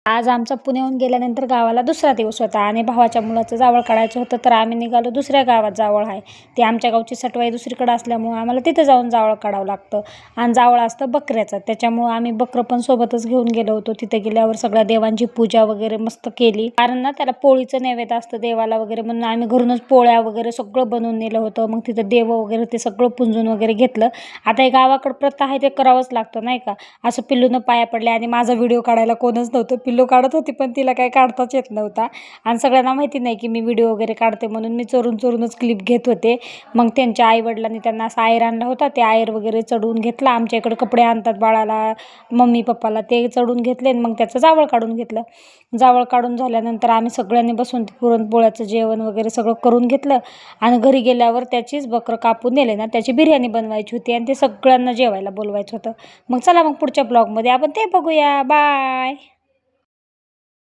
आज आमचा पुण्याहून गेल्यानंतर गावाला दुसरा दिवस होता आणि भावाच्या मुलाचं जावळ काढायचं होतं, तर आम्ही निघालो. दुसऱ्या गावात जावळ आहे. ते आमच्या गावची सटवाई दुसरीकडे असल्यामुळं आम्हाला तिथं जाऊन जावळ काढावं लागतं. आणि जावळ असतं बकऱ्याचं, त्याच्यामुळं आम्ही बकरं पण सोबतच घेऊन गेलो होतो. तिथे गेल्यावर सगळ्या देवांची पूजा वगैरे मस्त केली, कारण ना त्याला पोळीचं नैवेद्य असतं देवाला वगैरे, म्हणून आम्ही घरूनच पोळ्या वगैरे सगळं बनवून नेलं होतं. मग तिथं देव वगैरे ते सगळं पुंजून वगैरे घेतलं. आता हे गावाकडं प्रथा आहे, ते करावंच लागतं नाही का. असं पिल्लूनं पाया पडले आणि माझा व्हिडिओ काढायला कोणच नव्हतं. पिल्लू काढत होती पण तिला काही काढताच येत नव्हता. आणि सगळ्यांना माहिती नाही की मी व्हिडिओ वगैरे काढते, म्हणून मी चोरूनच क्लिप घेत होते. मग त्यांच्या आईवडिलांनी त्यांना असा आयर आणला होता, ते आयर वगैरे चढवून घेतला. आमच्या इकडे कपडे आणतात बाळाला, मम्मी पप्पाला, ते चढून घेतले आणि मग त्याचं जावळ काढून घेतलं. जावळ काढून झाल्यानंतर आम्ही सगळ्यांनी बसून पुरणपोळ्याचं जेवण वगैरे सगळं करून घेतलं. आणि घरी गेल्यावर त्याचीच बकरं कापून नेले ना, त्याची बिर्याणी बनवायची होती आणि ते सगळ्यांना जेवायला बोलवायचं होतं. मग चला, मग पुढच्या ब्लॉगमध्ये आपण ते बघूया. बाय.